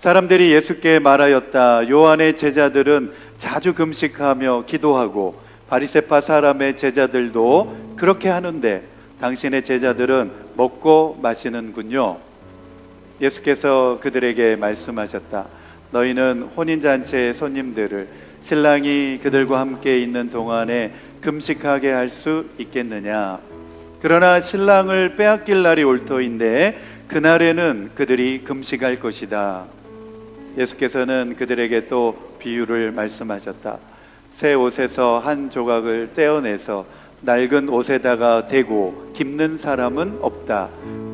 사람들이 예수께 말하였다. 요한의 제자들은 자주 금식하며 기도하고 바리새파 사람의 제자들도 그렇게 하는데 당신의 제자들은 먹고 마시는군요. 예수께서 그들에게 말씀하셨다. 너희는 혼인잔치의 손님들을 신랑이 그들과 함께 있는 동안에 금식하게 할 수 있겠느냐? 그러나 신랑을 빼앗길 날이 올 터인데 그날에는 그들이 금식할 것이다. 예수께서는 그들에게 또 비유를 말씀하셨다. 새 옷에서 한 조각을 떼어내서 낡은 옷에다가 대고 깁는 사람은 없다.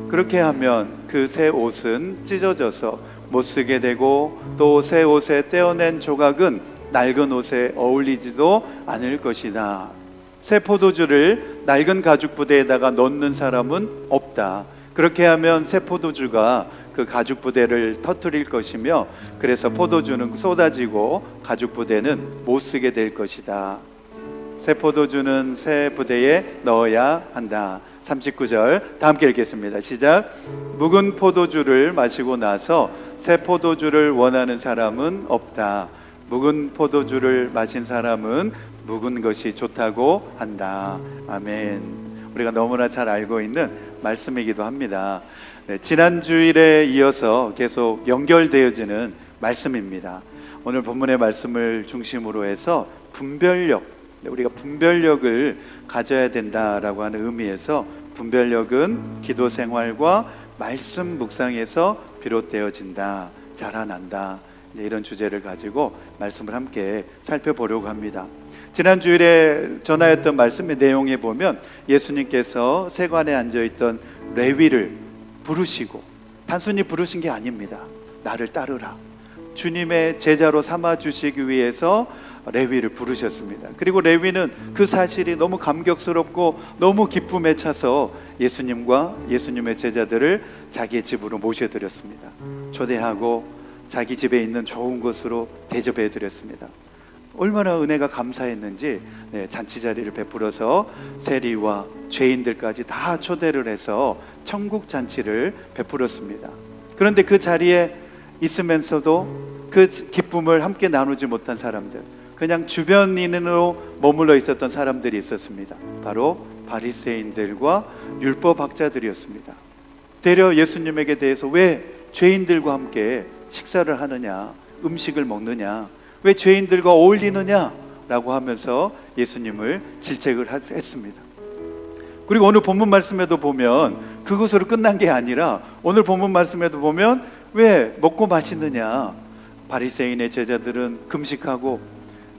그렇게 하면 그 새 옷은 찢어져서 못 쓰게 되고 또 새 옷에 떼어낸 조각은 낡은 옷에 어울리지도 않을 것이다. 새 포도주를 낡은 가죽 부대에다가 넣는 사람은 없다. 그렇게 하면 새 포도주가 그 가죽 부대를 터뜨릴 것이며 그래서 포도주는 쏟아지고 가죽 부대는 못 쓰게 될 것이다. 새 포도주는 새 부대에 넣어야 한다. 39절 다 함께 읽겠습니다. 시작. 묵은 포도주를 마시고 나서 새 포도주를 원하는 사람은 없다. 묵은 포도주를 마신 사람은 묵은 것이 좋다고 한다. 아멘. 우리가 너무나 잘 알고 있는 말씀이기도 합니다. 지난 주일에 이어서 계속 연결되어지는 말씀입니다. 오늘 본문의 말씀을 중심으로 해서 분별력, 우리가 분별력을 가져야 된다라고 하는 의미에서 분별력은 기도 생활과 말씀 묵상에서 비롯되어진다, 자라난다, 이런 주제를 가지고 말씀을 함께 살펴보려고 합니다. 지난 주일에 전하였던 말씀의 내용에 보면 예수님께서 세관에 앉아있던 레위를 부르시고 단순히 부르신 게 아닙니다. 나를 따르라, 주님의 제자로 삼아주시기 위해서 레위를 부르셨습니다. 그리고 레위는 그 사실이 너무 감격스럽고 너무 기쁨에 차서 예수님과 예수님의 제자들을 자기의 집으로 모셔드렸습니다. 초대하고 자기 집에 있는 좋은 곳으로 대접해 드렸습니다. 얼마나 은혜가 감사했는지 잔치 자리를 베풀어서 세리와 죄인들까지 다 초대를 해서 천국 잔치를 베풀었습니다. 그런데 그 자리에 있으면서도 그 기쁨을 함께 나누지 못한 사람들, 그냥 주변인으로 머물러 있었던 사람들이 있었습니다. 바로 바리새인들과 율법학자들이었습니다. 되려 예수님에게 대해서 왜 죄인들과 함께 식사를 하느냐, 음식을 먹느냐, 왜 죄인들과 어울리느냐 라고 하면서 예수님을 질책을 했습니다. 그리고 오늘 본문 말씀에도 보면 그것으로 끝난 게 아니라 오늘 본문 말씀에도 보면 왜 먹고 마시느냐, 바리새인의 제자들은 금식하고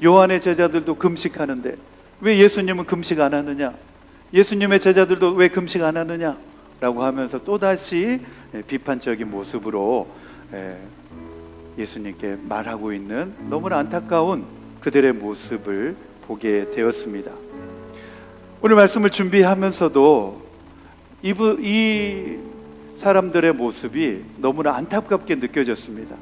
요한의 제자들도 금식하는데 왜 예수님은 금식 안 하느냐, 예수님의 제자들도 왜 금식 안 하느냐 라고 하면서 또다시 비판적인 모습으로 예수님께 말하고 있는 너무나 안타까운 그들의 모습을 보게 되었습니다. 오늘 말씀을 준비하면서도 이 사람들의 모습이 너무나 안타깝게 느껴졌습니다.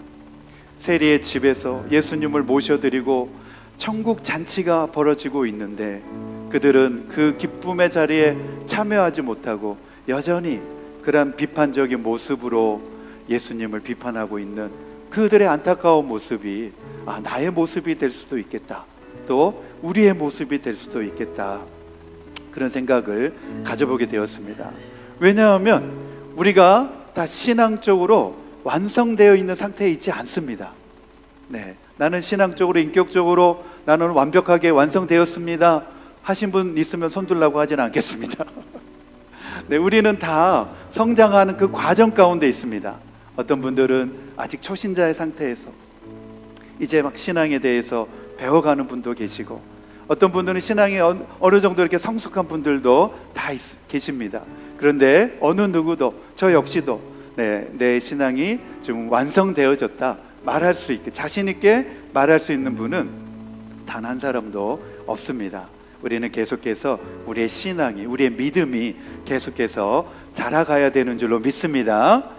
세리의 집에서 예수님을 모셔드리고 천국 잔치가 벌어지고 있는데 그들은 그 기쁨의 자리에 참여하지 못하고 여전히 그런 비판적인 모습으로 예수님을 비판하고 있는 그들의 안타까운 모습이 나의 모습이 될 수도 있겠다, 또 우리의 모습이 될 수도 있겠다, 그런 생각을 가져보게 되었습니다. 왜냐하면 우리가 다 신앙적으로 완성되어 있는 상태에 있지 않습니다. 나는 신앙적으로, 인격적으로 나는 완벽하게 완성되었습니다 하신 분 있으면 손들라고 하지는 않겠습니다. 우리는 다 성장하는 그 과정 가운데 있습니다. 어떤 분들은 아직 초신자의 상태에서 이제 막 신앙에 대해서 배워가는 분도 계시고, 어떤 분들은 신앙이 어느 정도 이렇게 성숙한 분들도 다 계십니다. 그런데 어느 누구도, 저 역시도 내 신앙이 좀 완성되어졌다 말할 수 있게, 자신 있게 말할 수 있는 분은 단 한 사람도 없습니다. 우리는 계속해서 우리의 신앙이, 우리의 믿음이 계속해서 자라가야 되는 줄로 믿습니다.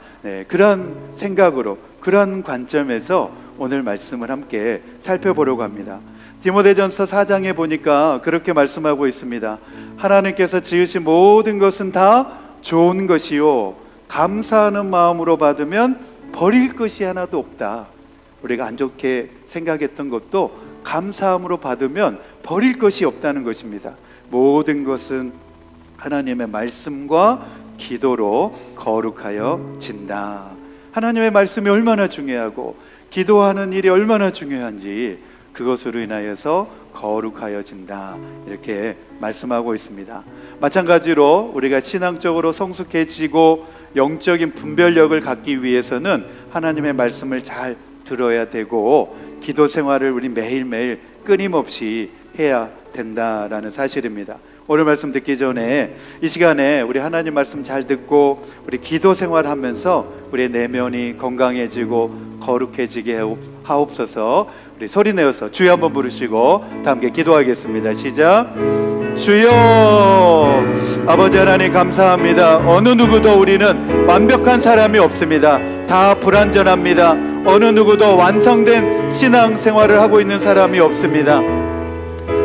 그런 생각으로, 그런 관점에서 오늘 말씀을 함께 살펴보려고 합니다. 디모데전서 4장에 보니까 그렇게 말씀하고 있습니다. 하나님께서 지으신 모든 것은 다 좋은 것이요 감사하는 마음으로 받으면 버릴 것이 하나도 없다. 우리가 안 좋게 생각했던 것도 감사함으로 받으면 버릴 것이 없다는 것입니다. 모든 것은 하나님의 말씀과 기도로 거룩하여 진다. 하나님의 말씀이 얼마나 중요하고 기도하는 일이 얼마나 중요한지 그것으로 인하여서 거룩하여진다, 이렇게 말씀하고 있습니다. 마찬가지로 우리가 신앙적으로 성숙해지고 영적인 분별력을 갖기 위해서는 하나님의 말씀을 잘 들어야 되고 기도 생활을 우리 매일매일 끊임없이 해야 된다라는 사실입니다. 오늘 말씀 듣기 전에 이 시간에 우리 하나님 말씀 잘 듣고 우리 기도 생활하면서 우리의 내면이 건강해지고 거룩해지게 하옵소서. 우리 소리 내어서 주여 한번 부르시고 다 함께 기도하겠습니다. 시작. 주여. 아버지 하나님 감사합니다. 어느 누구도 우리는 완벽한 사람이 없습니다. 다 불완전합니다. 어느 누구도 완성된 신앙 생활을 하고 있는 사람이 없습니다.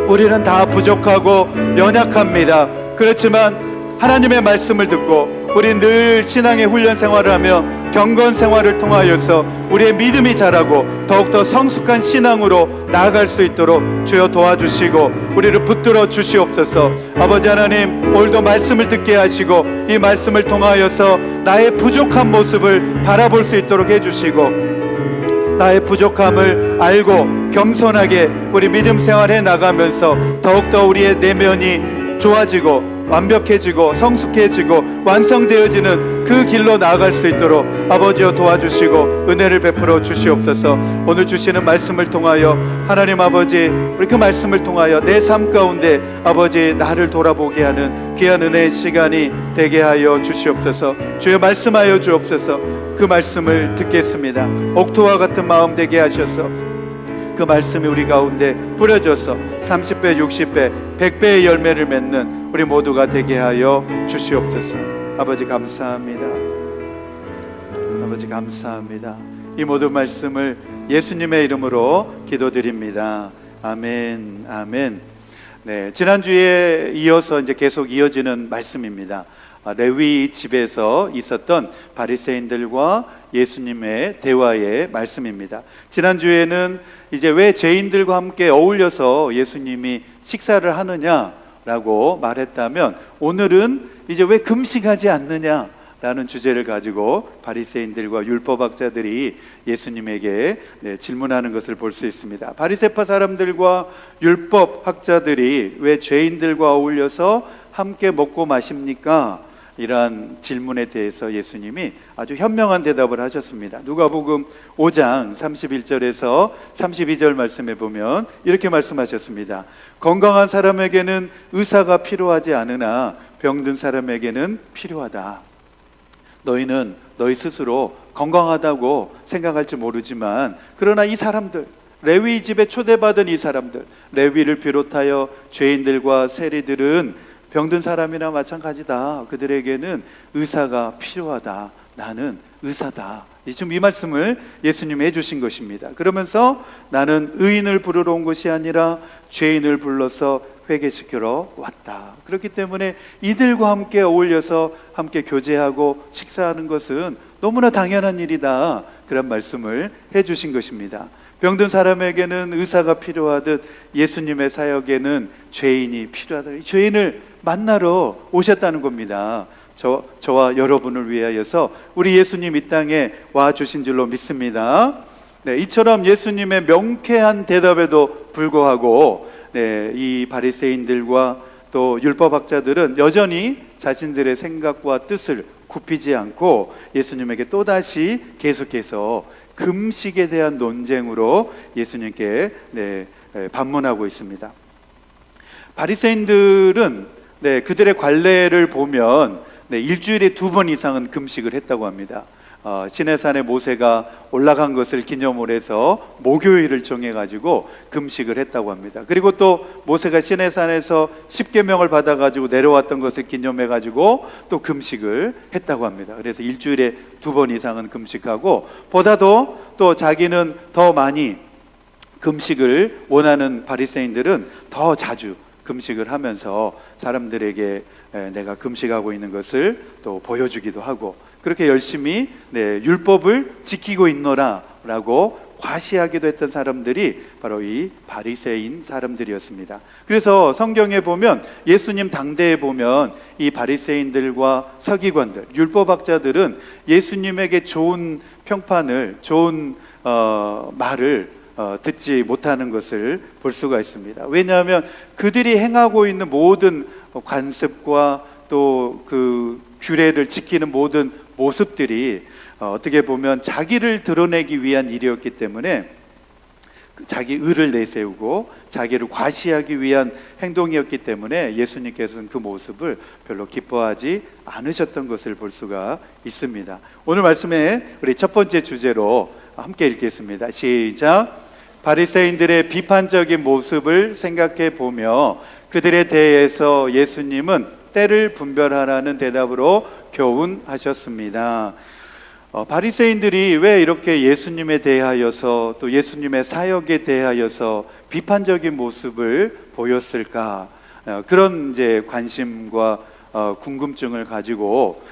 우리는 다 부족하고 연약합니다. 그렇지만 하나님의 말씀을 듣고 우리 늘 신앙의 훈련 생활을 하며 경건 생활을 통하여서 우리의 믿음이 자라고 더욱더 성숙한 신앙으로 나아갈 수 있도록 주여 도와주시고 우리를 붙들어 주시옵소서. 아버지 하나님, 오늘도 말씀을 듣게 하시고 이 말씀을 통하여서 나의 부족한 모습을 바라볼 수 있도록 해주시고 나의 부족함을 알고 겸손하게 우리 믿음 생활해 나가면서 더욱더 우리의 내면이 좋아지고 완벽해지고 성숙해지고 완성되어지는 그 길로 나아갈 수 있도록 아버지여 도와주시고 은혜를 베풀어 주시옵소서. 오늘 주시는 말씀을 통하여 하나님 아버지, 우리 그 말씀을 통하여 내 삶 가운데 아버지 나를 돌아보게 하는 귀한 은혜의 시간이 되게 하여 주시옵소서. 주여 말씀하여 주옵소서. 그 말씀을 듣겠습니다. 옥토와 같은 마음 되게 하셔서 그 말씀이 우리 가운데 뿌려져서 30배, 60배, 100배의 열매를 맺는 우리 모두가 되게 하여 주시옵소서. 아버지 감사합니다. 아버지 감사합니다. 이 모든 말씀을 예수님의 이름으로 기도드립니다. 아멘, 아멘. 네, 지난주에 이어서 이제 계속 이어지는 말씀입니다. 레위 집에서 있었던 바리새인들과 예수님의 대화의 말씀입니다. 지난주에는 이제 왜 죄인들과 함께 어울려서 예수님이 식사를 하느냐라고 말했다면, 오늘은 이제 왜 금식하지 않느냐라는 주제를 가지고 바리새인들과 율법학자들이 예수님에게 질문하는 것을 볼 수 있습니다. 바리새파 사람들과 율법학자들이 왜 죄인들과 어울려서 함께 먹고 마십니까? 이러한 질문에 대해서 예수님이 아주 현명한 대답을 하셨습니다. 누가복음 5장 31절에서 32절 말씀에 보면 이렇게 말씀하셨습니다. 건강한 사람에게는 의사가 필요하지 않으나 병든 사람에게는 필요하다. 너희는 너희 스스로 건강하다고 생각할지 모르지만, 그러나 이 사람들, 레위 집에 초대받은 이 사람들, 레위를 비롯하여 죄인들과 세리들은 병든 사람이나 마찬가지다. 그들에게는 의사가 필요하다. 나는 의사다. 지금 이 말씀을 예수님이 해주신 것입니다. 그러면서 나는 의인을 부르러 온 것이 아니라 죄인을 불러서 회개시키러 왔다. 그렇기 때문에 이들과 함께 어울려서 함께 교제하고 식사하는 것은 너무나 당연한 일이다. 그런 말씀을 해주신 것입니다. 병든 사람에게는 의사가 필요하듯 예수님의 사역에는 죄인이 필요하다. 죄인을 만나러 오셨다는 겁니다. 저와 여러분을 위하여서 우리 예수님 이 땅에 와 주신 줄로 믿습니다. 네, 이처럼 예수님의 명쾌한 대답에도 불구하고 이 바리새인들과 또 율법학자들은 여전히 자신들의 생각과 뜻을 굽히지 않고 예수님에게 또다시 계속해서 금식에 대한 논쟁으로 예수님께 반문하고 있습니다. 바리새인들은 그들의 관례를 보면 일주일에 2번 이상은 금식을 했다고 합니다. 시내산에 모세가 올라간 것을 기념을 해서 목요일을 정해가지고 금식을 했다고 합니다. 그리고 또 모세가 시내산에서 10계명을 받아가지고 내려왔던 것을 기념해가지고 또 금식을 했다고 합니다. 그래서 일주일에 2번 이상은 금식하고, 보다도 또 자기는 더 많이 금식을 원하는 바리새인들은 더 자주 금식을 하면서 사람들에게 내가 금식하고 있는 것을 또 보여주기도 하고, 그렇게 열심히 율법을 지키고 있노라라고 과시하기도 했던 사람들이 바로 이 바리새인 사람들이었습니다. 그래서 성경에 보면 예수님 당대에 보면 이 바리새인들과 서기관들, 율법학자들은 예수님에게 좋은 평판을, 좋은 말을 듣지 못하는 것을 볼 수가 있습니다. 왜냐하면 그들이 행하고 있는 모든 관습과 또 그 규례를 지키는 모든 모습들이 어떻게 보면 자기를 드러내기 위한 일이었기 때문에 자기 의를 내세우고 자기를 과시하기 위한 행동이었기 때문에 예수님께서는 그 모습을 별로 기뻐하지 않으셨던 것을 볼 수가 있습니다. 오늘 말씀에 우리 첫 번째 주제로 함께 읽겠습니다. 시작. 바리새인들의 비판적인 모습을 생각해 보며 그들에 대해서 예수님은 때를 분별하라는 대답으로 교훈하셨습니다. 바리새인들이 왜 이렇게 예수님에 대하여서 또 예수님의 사역에 대하여서 비판적인 모습을 보였을까? 그런 이제 관심과 궁금증을 가지고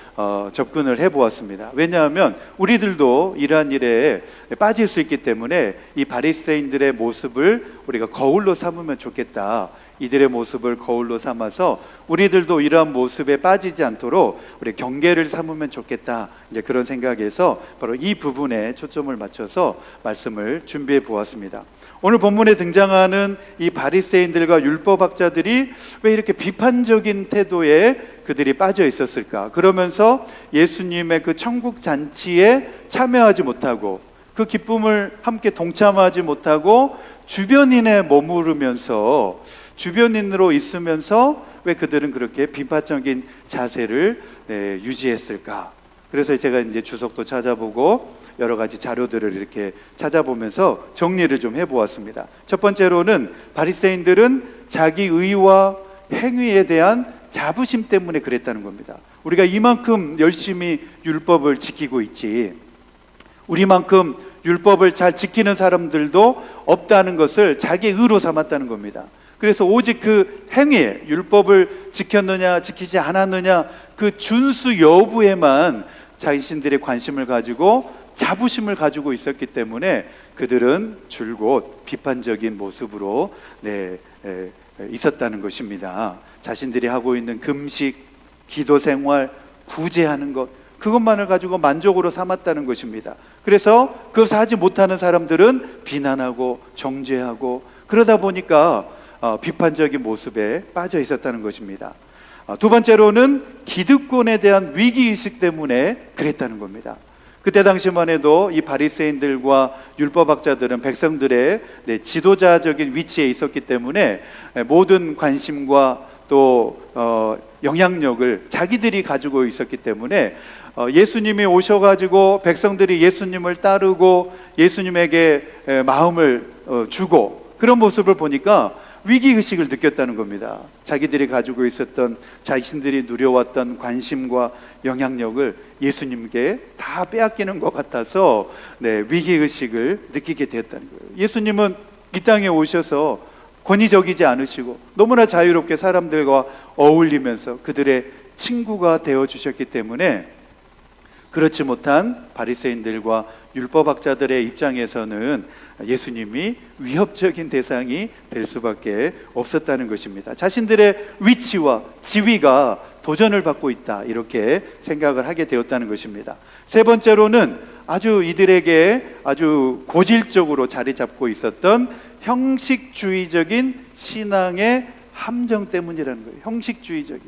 접근을 해보았습니다. 왜냐하면 우리들도 이러한 일에 빠질 수 있기 때문에 이 바리새인들의 모습을 우리가 거울로 삼으면 좋겠다. 이들의 모습을 거울로 삼아서 우리들도 이러한 모습에 빠지지 않도록 우리 경계를 삼으면 좋겠다. 이제 그런 생각에서 바로 이 부분에 초점을 맞춰서 말씀을 준비해 보았습니다. 오늘 본문에 등장하는 이 바리새인들과 율법학자들이 왜 이렇게 비판적인 태도에 그들이 빠져 있었을까? 그러면서 예수님의 그 천국 잔치에 참여하지 못하고 그 기쁨을 함께 동참하지 못하고 주변인에 머무르면서 주변인으로 있으면서 왜 그들은 그렇게 비판적인 자세를 유지했을까? 그래서 제가 이제 주석도 찾아보고 여러 가지 자료들을 이렇게 찾아보면서 정리를 좀 해보았습니다. 첫 번째로는 바리새인들은 자기 의와 행위에 대한 자부심 때문에 그랬다는 겁니다. 우리가 이만큼 열심히 율법을 지키고 있지, 우리만큼 율법을 잘 지키는 사람들도 없다는 것을 자기 의로 삼았다는 겁니다. 그래서 오직 그 행위에, 율법을 지켰느냐 지키지 않았느냐 그 준수 여부에만 자신들의 관심을 가지고 자부심을 가지고 있었기 때문에 그들은 줄곧 비판적인 모습으로 있었다는 것입니다. 자신들이 하고 있는 금식, 기도 생활, 구제하는 것, 그것만을 가지고 만족으로 삼았다는 것입니다. 그래서 그것을 하지 못하는 사람들은 비난하고 정죄하고 그러다 보니까 비판적인 모습에 빠져 있었다는 것입니다. 두 번째로는 기득권에 대한 위기의식 때문에 그랬다는 겁니다. 그때 당시만 해도 이 바리새인들과 율법학자들은 백성들의 지도자적인 위치에 있었기 때문에 모든 관심과 또 영향력을 자기들이 가지고 있었기 때문에 예수님이 오셔가지고 백성들이 예수님을 따르고 예수님에게 마음을 주고 그런 모습을 보니까 위기의식을 느꼈다는 겁니다. 자기들이 가지고 있었던, 자신들이 누려왔던 관심과 영향력을 예수님께 다 빼앗기는 것 같아서 위기의식을 느끼게 되었다는 거예요. 예수님은 이 땅에 오셔서 권위적이지 않으시고 너무나 자유롭게 사람들과 어울리면서 그들의 친구가 되어주셨기 때문에 그렇지 못한 바리새인들과 율법학자들의 입장에서는 예수님이 위협적인 대상이 될 수밖에 없었다는 것입니다. 자신들의 위치와 지위가 도전을 받고 있다, 이렇게 생각을 하게 되었다는 것입니다. 세 번째로는 아주 이들에게 아주 고질적으로 자리 잡고 있었던 형식주의적인 신앙의 함정 때문이라는 거예요. 형식주의적인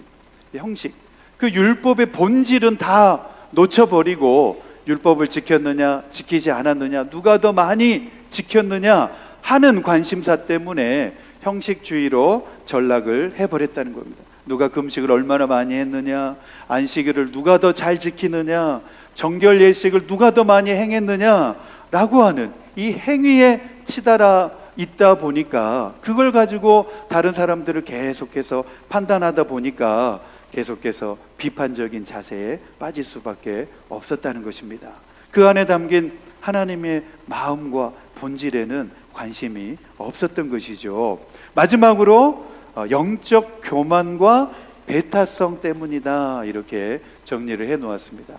형식. 그 율법의 본질은 다 놓쳐버리고 율법을 지켰느냐 지키지 않았느냐, 누가 더 많이 지켰느냐 하는 관심사 때문에 형식주의로 전락을 해버렸다는 겁니다. 누가 금식을 얼마나 많이 했느냐, 안식일을 누가 더 잘 지키느냐, 정결 예식을 누가 더 많이 행했느냐 라고 하는 이 행위에 치달아 있다 보니까 그걸 가지고 다른 사람들을 계속해서 판단하다 보니까 계속해서 비판적인 자세에 빠질 수밖에 없었다는 것입니다. 그 안에 담긴 하나님의 마음과 본질에는 관심이 없었던 것이죠. 마지막으로 영적 교만과 배타성 때문이다, 이렇게 정리를 해 놓았습니다.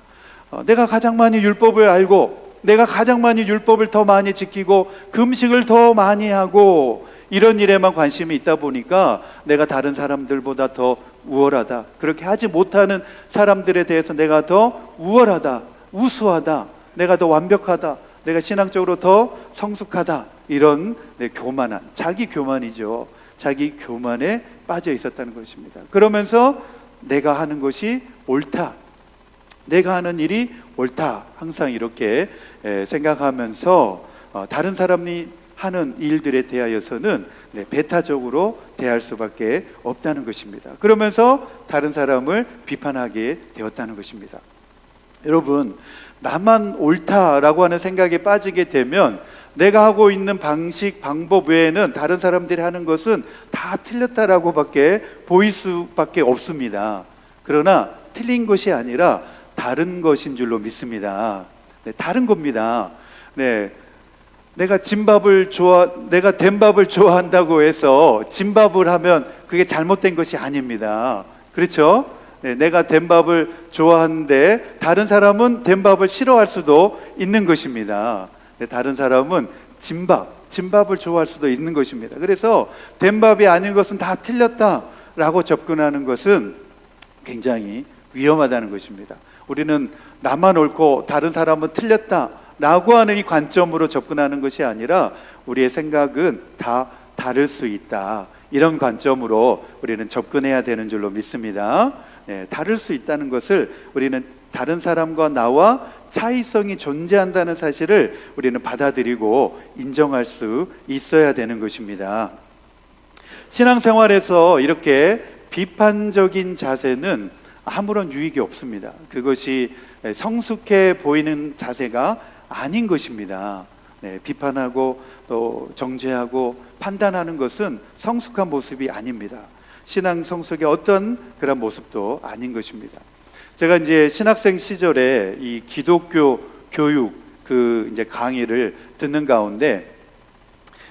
내가 가장 많이 율법을 알고 내가 가장 많이 율법을 더 많이 지키고 금식을 더 많이 하고 이런 일에만 관심이 있다 보니까 내가 다른 사람들보다 더 우월하다, 그렇게 하지 못하는 사람들에 대해서 내가 더 우월하다, 우수하다, 내가 더 완벽하다, 내가 신앙적으로 더 성숙하다, 이런 교만한, 자기 교만이죠. 자기 교만에 빠져 있었다는 것입니다. 그러면서 내가 하는 것이 옳다, 내가 하는 일이 옳다, 항상 이렇게 생각하면서 다른 사람이 하는 일들에 대하여서는 배타적으로 대할 수밖에 없다는 것입니다. 그러면서 다른 사람을 비판하게 되었다는 것입니다. 여러분, 나만 옳다라고 하는 생각에 빠지게 되면 내가 하고 있는 방식, 방법 외에는 다른 사람들이 하는 것은 다 틀렸다라고 밖에 보일 수밖에 없습니다. 그러나 틀린 것이 아니라 다른 것인 줄로 믿습니다. 다른 겁니다. 내가 내가 된 밥을 좋아한다고 해서 진밥을 하면 그게 잘못된 것이 아닙니다. 그렇죠? 내가 된 밥을 좋아하는데 다른 사람은 된 밥을 싫어할 수도 있는 것입니다. 다른 사람은 진밥을 좋아할 수도 있는 것입니다. 그래서 된 밥이 아닌 것은 다 틀렸다라고 접근하는 것은 굉장히 위험하다는 것입니다. 우리는 나만 옳고 다른 사람은 틀렸다라고 하는 이 관점으로 접근하는 것이 아니라 우리의 생각은 다 다를 수 있다, 이런 관점으로 우리는 접근해야 되는 줄로 믿습니다. 다를 수 있다는 것을, 우리는 다른 사람과 나와 차이성이 존재한다는 사실을 우리는 받아들이고 인정할 수 있어야 되는 것입니다. 신앙생활에서 이렇게 비판적인 자세는 아무런 유익이 없습니다. 그것이 성숙해 보이는 자세가 아닌 것입니다. 비판하고 또 정죄하고 판단하는 것은 성숙한 모습이 아닙니다. 신앙 성숙의 어떤 그런 모습도 아닌 것입니다. 제가 이제 신학생 시절에 이 기독교 교육 이제 강의를 듣는 가운데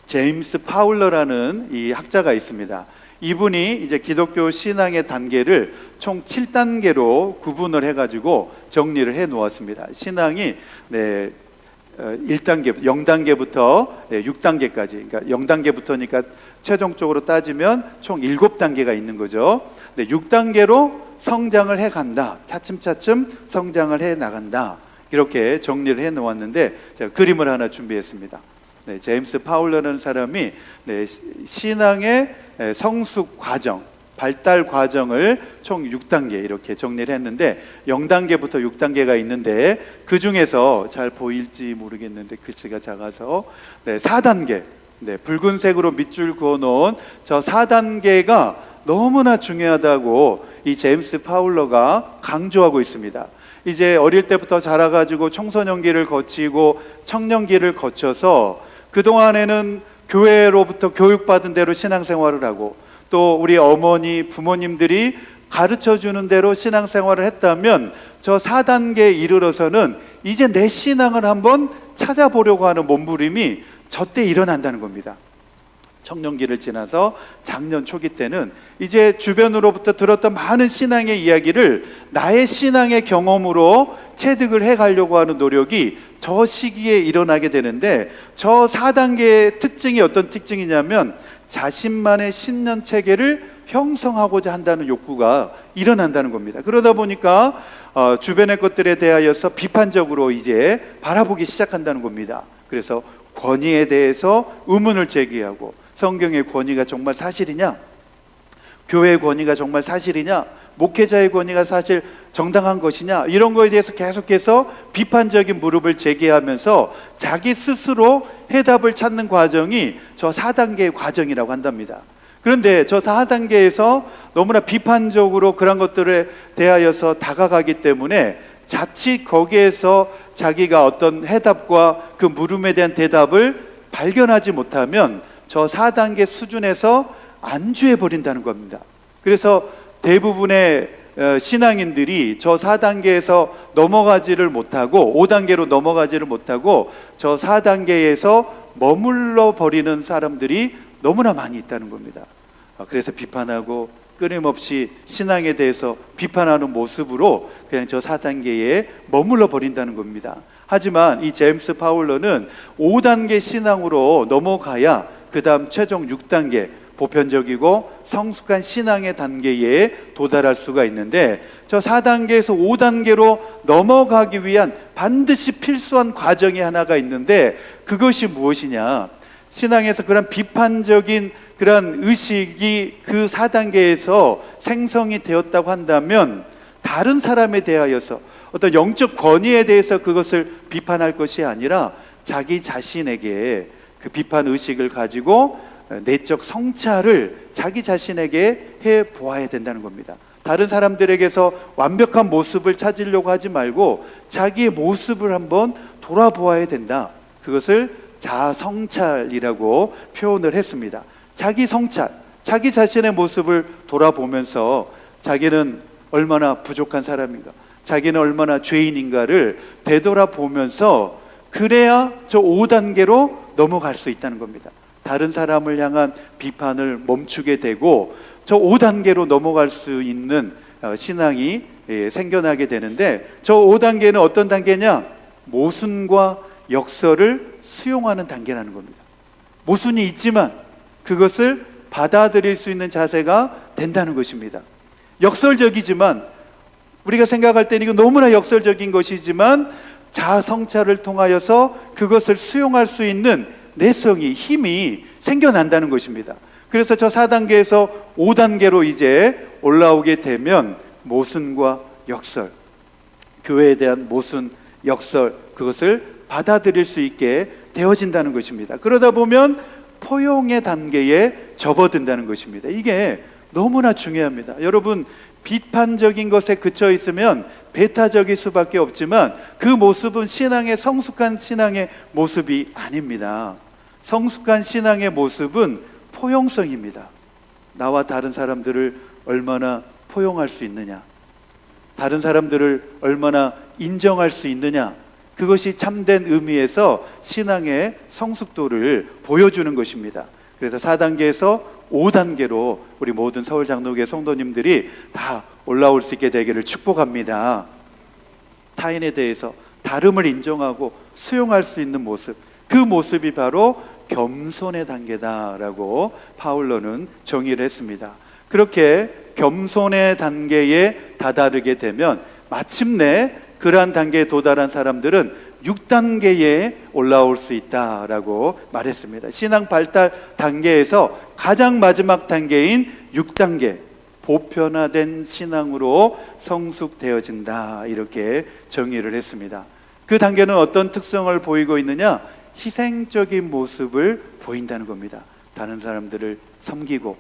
제임스 파울러라는 이 학자가 있습니다. 이분이 이제 기독교 신앙의 단계를 총 7단계로 구분을 해가지고 정리를 해 놓았습니다. 신앙이 1단계, 0단계부터 6단계까지, 그러니까 0단계부터니까 최종적으로 따지면 총 7단계가 있는 거죠. 6단계로 성장을 해 간다, 차츰차츰 성장을 해 나간다, 이렇게 정리를 해 놓았는데 제가 그림을 하나 준비했습니다. 제임스 파울러라는 사람이 신앙의 성숙 과정, 발달 과정을 총 6단계 이렇게 정리를 했는데 0단계부터 6단계가 있는데 그 중에서 잘 보일지 모르겠는데 글씨가 작아서 4단계, 붉은색으로 밑줄 그어놓은 저 4단계가 너무나 중요하다고 이 제임스 파울러가 강조하고 있습니다. 이제 어릴 때부터 자라가지고 청소년기를 거치고 청년기를 거쳐서 그동안에는 교회로부터 교육받은 대로 신앙생활을 하고 또 우리 어머니, 부모님들이 가르쳐주는 대로 신앙생활을 했다면 저 4단계에 이르러서는 이제 내 신앙을 한번 찾아보려고 하는 몸부림이 저때 일어난다는 겁니다. 청년기를 지나서 장년 초기 때는 이제 주변으로부터 들었던 많은 신앙의 이야기를 나의 신앙의 경험으로 체득을 해가려고 하는 노력이 저 시기에 일어나게 되는데 저 4단계의 특징이 어떤 특징이냐면 자신만의 신념 체계를 형성하고자 한다는 욕구가 일어난다는 겁니다. 그러다 보니까 주변의 것들에 대하여서 비판적으로 이제 바라보기 시작한다는 겁니다. 그래서 권위에 대해서 의문을 제기하고 성경의 권위가 정말 사실이냐? 교회의 권위가 정말 사실이냐? 목회자의 권위가 사실 정당한 것이냐? 이런 거에 대해서 계속해서 비판적인 무릎을 제기하면서 자기 스스로 해답을 찾는 과정이 저 4단계의 과정이라고 한답니다. 그런데 저 4단계에서 너무나 비판적으로 그런 것들에 대하여서 다가가기 때문에 자칫 거기에서 자기가 어떤 해답과 그 물음에 대한 대답을 발견하지 못하면 저 4단계 수준에서 안주해 버린다는 겁니다. 그래서 대부분의 신앙인들이 저 4단계에서 넘어가지를 못하고 5단계로 넘어가지를 못하고 저 4단계에서 머물러 버리는 사람들이 너무나 많이 있다는 겁니다. 그래서 비판하고 끊임없이 신앙에 대해서 비판하는 모습으로 그냥 저 4단계에 머물러 버린다는 겁니다. 하지만 이 제임스 파울러는 5단계 신앙으로 넘어가야 그 다음 최종 6단계 보편적이고 성숙한 신앙의 단계에 도달할 수가 있는데, 저 4단계에서 5단계로 넘어가기 위한 반드시 필수한 과정이 하나가 있는데, 그것이 무엇이냐? 신앙에서 그런 비판적인 그런 의식이 그 4단계에서 생성이 되었다고 한다면, 다른 사람에 대하여서 어떤 영적 권위에 대해서 그것을 비판할 것이 아니라 자기 자신에게 그 비판 의식을 가지고 내적 성찰을 자기 자신에게 해 보아야 된다는 겁니다. 다른 사람들에게서 완벽한 모습을 찾으려고 하지 말고 자기의 모습을 한번 돌아보아야 된다. 그것을 자아 성찰이라고 표현을 했습니다. 자기 성찰, 자기 자신의 모습을 돌아보면서 자기는 얼마나 부족한 사람인가, 자기는 얼마나 죄인인가를 되돌아보면서 그래야 저 5단계로 넘어갈 수 있다는 겁니다. 다른 사람을 향한 비판을 멈추게 되고 저 5단계로 넘어갈 수 있는 신앙이 생겨나게 되는데, 저 5단계는 어떤 단계냐? 모순과 역설을 수용하는 단계라는 겁니다. 모순이 있지만 그것을 받아들일 수 있는 자세가 된다는 것입니다. 역설적이지만, 우리가 생각할 때는 이거 너무나 역설적인 것이지만 자아 성찰을 통하여서 그것을 수용할 수 있는 내성이, 힘이 생겨난다는 것입니다. 그래서 저 4단계에서 5단계로 이제 올라오게 되면 모순과 역설, 교회에 대한 모순, 역설, 그것을 받아들일 수 있게 되어진다는 것입니다. 그러다 보면 포용의 단계에 접어든다는 것입니다. 이게 너무나 중요합니다. 여러분, 비판적인 것에 그쳐 있으면 배타적일 수밖에 없지만 그 모습은 신앙의, 성숙한 신앙의 모습이 아닙니다. 성숙한 신앙의 모습은 포용성입니다. 나와 다른 사람들을 얼마나 포용할 수 있느냐, 다른 사람들을 얼마나 인정할 수 있느냐, 그것이 참된 의미에서 신앙의 성숙도를 보여주는 것입니다. 그래서 4단계에서 5단계로 우리 모든 서울장로교회 성도님들이 다 올라올 수 있게 되기를 축복합니다. 타인에 대해서 다름을 인정하고 수용할 수 있는 모습, 그 모습이 바로 겸손의 단계다라고 파울러는 정의를 했습니다. 그렇게 겸손의 단계에 다다르게 되면 마침내 그러한 단계에 도달한 사람들은 6단계에 올라올 수 있다라고 말했습니다. 신앙 발달 단계에서 가장 마지막 단계인 6단계, 보편화된 신앙으로 성숙되어진다, 이렇게 정의를 했습니다. 그 단계는 어떤 특성을 보이고 있느냐? 희생적인 모습을 보인다는 겁니다. 다른 사람들을 섬기고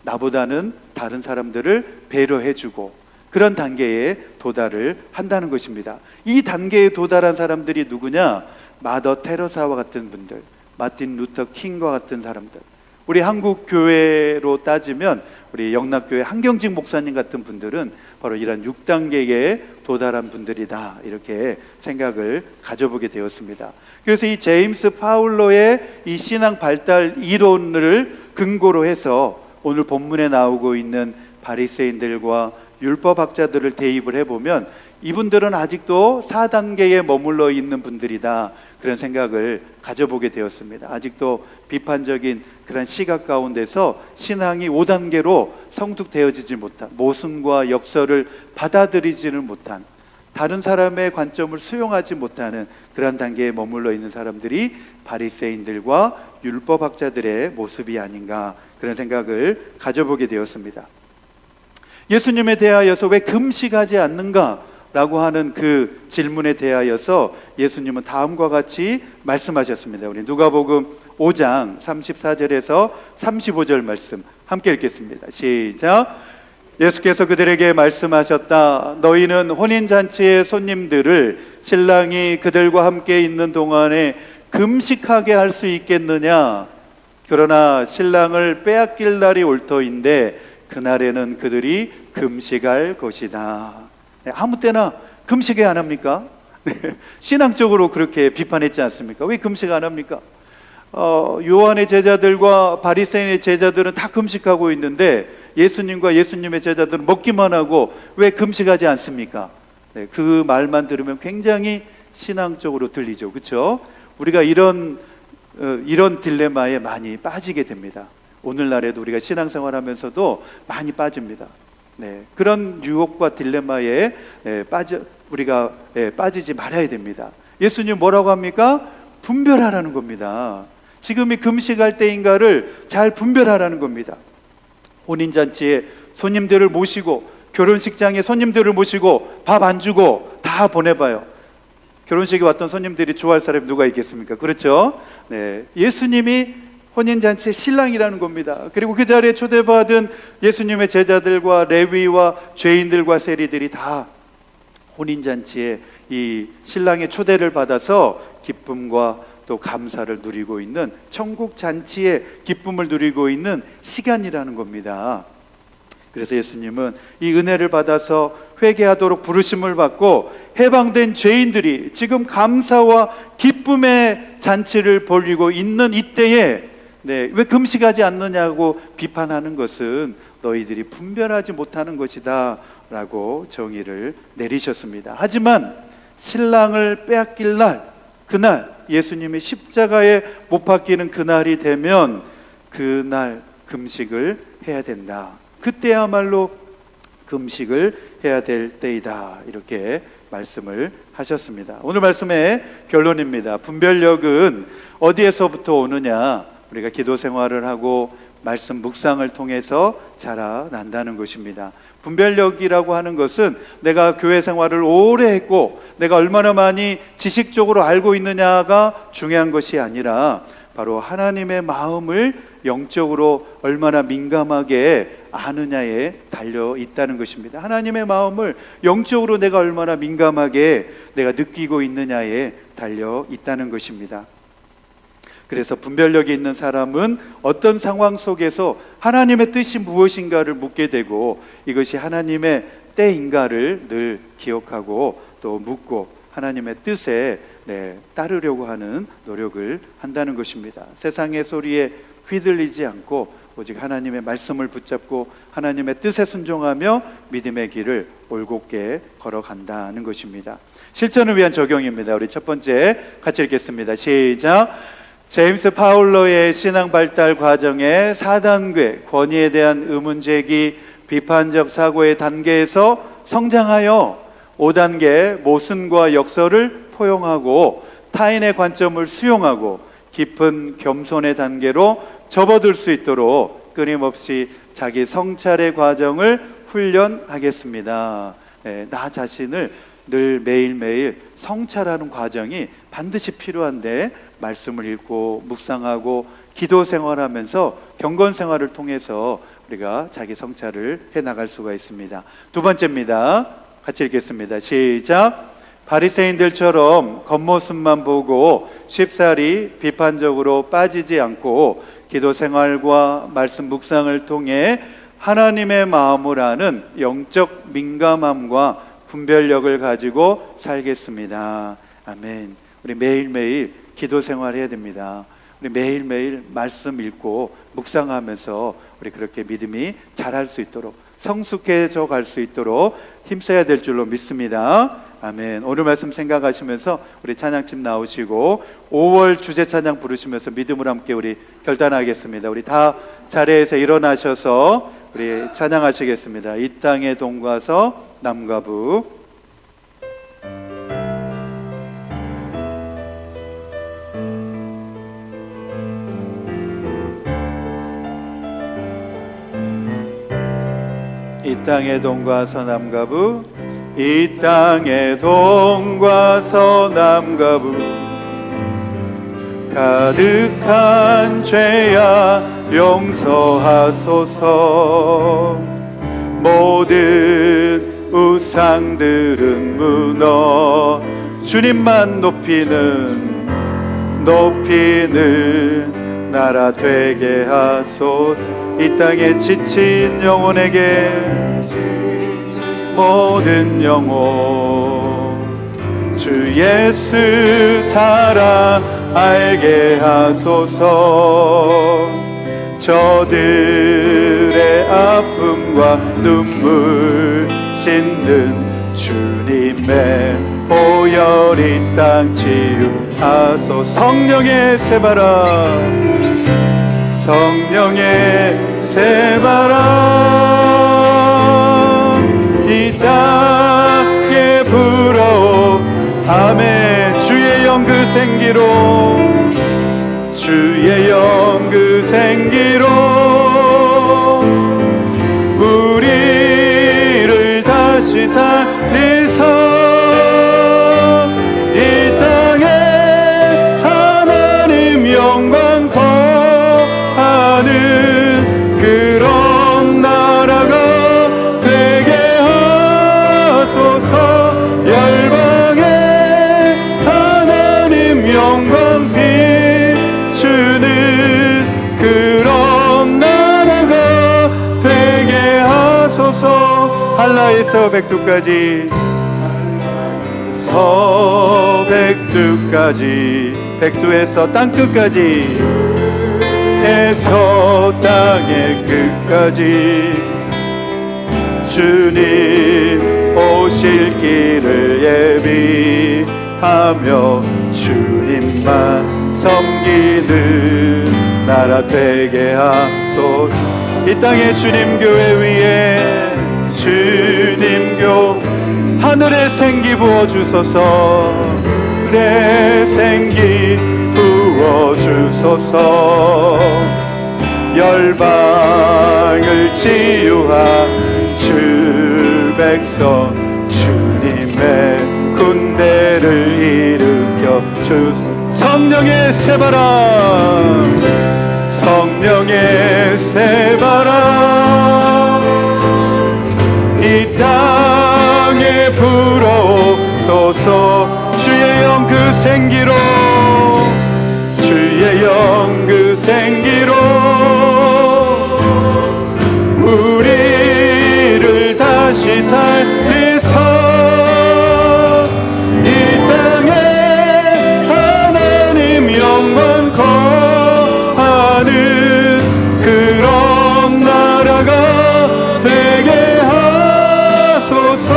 나보다는 다른 사람들을 배려해주고 그런 단계에 도달을 한다는 것입니다. 이 단계에 도달한 사람들이 누구냐? 마더 테레사와 같은 분들, 마틴 루터 킹과 같은 사람들, 우리 한국 교회로 따지면 우리 영락교회 한경직 목사님 같은 분들은 바로 이런 6단계에 도달한 분들이다, 이렇게 생각을 가져보게 되었습니다. 그래서 이 제임스 파울러의 이 신앙 발달 이론을 근거로 해서 오늘 본문에 나오고 있는 바리새인들과 율법학자들을 대입을 해보면 이분들은 아직도 4단계에 머물러 있는 분들이다, 그런 생각을 가져보게 되었습니다. 아직도 비판적인 그런 시각 가운데서 신앙이 5단계로 성숙되어지지 못한, 모순과 역설을 받아들이지는 못한, 다른 사람의 관점을 수용하지 못하는 그런 단계에 머물러 있는 사람들이 바리새인들과 율법학자들의 모습이 아닌가, 그런 생각을 가져보게 되었습니다. 예수님에 대하여서 왜 금식하지 않는가? 라고 하는 그 질문에 대하여서 예수님은 다음과 같이 말씀하셨습니다. 우리 누가복음 5장 34절에서 35절 말씀 함께 읽겠습니다. 시작. 예수께서 그들에게 말씀하셨다. 너희는 혼인잔치의 손님들을 신랑이 그들과 함께 있는 동안에 금식하게 할 수 있겠느냐? 그러나 신랑을 빼앗길 날이 올 터인데 그날에는 그들이 금식할 것이다. 네, 아무 때나 금식에 안 합니까? 네, 신앙적으로 그렇게 비판했지 않습니까? 왜 금식 안 합니까? 요한의 제자들과 바리새인의 제자들은 다 금식하고 있는데 예수님과 예수님의 제자들은 먹기만 하고 왜 금식하지 않습니까? 네, 그 말만 들으면 굉장히 신앙적으로 들리죠. 그렇죠? 우리가 이런 딜레마에 많이 빠지게 됩니다. 오늘날에도 우리가 신앙생활하면서도 많이 빠집니다. 네, 그런 유혹과 딜레마에 우리가 빠지지 말아야 됩니다. 예수님 뭐라고 합니까? 분별하라는 겁니다. 지금이 금식할 때인가를 잘 분별하라는 겁니다. 혼인잔치에 손님들을 모시고, 결혼식장에 손님들을 모시고 밥 안 주고 다 보내봐요. 결혼식에 왔던 손님들이 좋아할 사람이 누가 있겠습니까? 그렇죠? 네, 예수님이 혼인잔치의 신랑이라는 겁니다. 그리고 그 자리에 초대받은 예수님의 제자들과 레위와 죄인들과 세리들이 다 혼인잔치에 이 신랑의 초대를 받아서 기쁨과 또 감사를 누리고 있는, 천국 잔치의 기쁨을 누리고 있는 시간이라는 겁니다. 그래서 예수님은 이 은혜를 받아서 회개하도록 부르심을 받고 해방된 죄인들이 지금 감사와 기쁨의 잔치를 벌이고 있는 이때에 왜 금식하지 않느냐고 비판하는 것은 너희들이 분별하지 못하는 것이다 라고 정의를 내리셨습니다. 하지만 신랑을 빼앗길 날, 그날 예수님이 십자가에 못 박히는 그날이 되면 그날 금식을 해야 된다. 그때야말로 금식을 해야 될 때이다. 이렇게 말씀을 하셨습니다. 오늘 말씀의 결론입니다. 분별력은 어디에서부터 오느냐? 우리가 기도 생활을 하고 말씀 묵상을 통해서 자라난다는 것입니다. 분별력이라고 하는 것은 내가 교회 생활을 오래 했고 내가 얼마나 많이 지식적으로 알고 있느냐가 중요한 것이 아니라 바로 하나님의 마음을 영적으로 얼마나 민감하게 아느냐에 달려 있다는 것입니다. 하나님의 마음을 영적으로 내가 얼마나 민감하게 내가 느끼고 있느냐에 달려 있다는 것입니다. 그래서 분별력이 있는 사람은 어떤 상황 속에서 하나님의 뜻이 무엇인가를 묻게 되고 이것이 하나님의 때인가를 늘 기억하고 또 묻고 하나님의 뜻에 따르려고 하는 노력을 한다는 것입니다. 세상의 소리에 휘둘리지 않고 오직 하나님의 말씀을 붙잡고 하나님의 뜻에 순종하며 믿음의 길을 올곧게 걸어간다는 것입니다. 실천을 위한 적용입니다. 우리 첫 번째 같이 읽겠습니다. 시작. 제임스 파울러의 신앙 발달 과정의 4단계 권위에 대한 의문 제기, 비판적 사고의 단계에서 성장하여 5단계 모순과 역설을 포용하고 타인의 관점을 수용하고 깊은 겸손의 단계로 접어들 수 있도록 끊임없이 자기 성찰의 과정을 훈련하겠습니다. 나 자신을 늘 매일매일 성찰하는 과정이 반드시 필요한데 말씀을 읽고 묵상하고 기도 생활하면서 경건 생활을 통해서 우리가 자기 성찰을 해나갈 수가 있습니다. 두 번째입니다. 같이 읽겠습니다. 시작. 바리새인들처럼 겉모습만 보고 쉽사리 비판적으로 빠지지 않고 기도 생활과 말씀 묵상을 통해 하나님의 마음을 아는 영적 민감함과 분별력을 가지고 살겠습니다. 아멘. 우리 매일매일 기도 생활해야 됩니다. 우리 매일매일 말씀 읽고 묵상하면서 우리 그렇게 믿음이 자랄 수 있도록 성숙해져 갈 수 있도록 힘써야 될 줄로 믿습니다. 아멘. 오늘 말씀 생각하시면서 우리 찬양팀 나오시고 5월 주제 찬양 부르시면서 믿음으로 함께 우리 결단하겠습니다. 우리 다 자리에서 일어나셔서 우리 찬양하시겠습니다. 이 땅의 동과서 남과 북. 이 땅의 동과 서남과 북, 이 땅의 동과 서남과 북, 가득한 죄야 용서하소서. 모든 우상들은 무너 주님만 높이는 나라 되게 하소서. 이 땅에 지친 영혼에게 모든 영혼 주 예수 사랑 알게 하소서. 저들의 아픔과 눈물 씻는 주님의 보혈 이 땅 치유하소. 성령의 새바람, 성령의 새바람 이 땅에 불어오. 아멘. 주의 영 그 생기로, 주의 영 그 생기로 우리를 다시 살리소. 이 땅에 하나님 영광 거하는 그런 나라가 되게 하소서. 열방에 하나님 영광 비추는 그런 나라가 되게 하소서. 한라에서 백두까지, 백두까지, 백두에서 땅끝까지, 에서 땅의 끝까지 주님 오실 길을 예비하며 주님만 섬기는 나라 되게 하소서. 이 땅에 주님 교회 위에 주님 교 하늘의 생기 부어주소서. 하늘의 생기 부어주소서. 열방을 치유한 주 백성 주님의 군대를 일으켜 주소서. 성령의 새바람, 성령의 새바람 이 땅에 불어오소서. 주의 영 그 생기로, 주의 영 그 생기로 우리를 다시 살리소. 이 땅에 하나님 영광 거하는 그런 나라가 되게 하소서.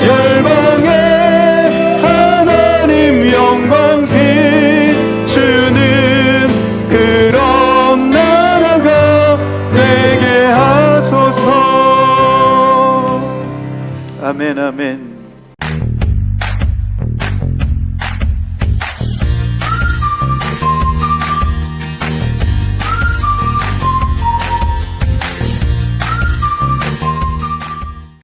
열방에 하나님 영광 비추는 그런 나라가 되게 하소서. 아멘, 아멘.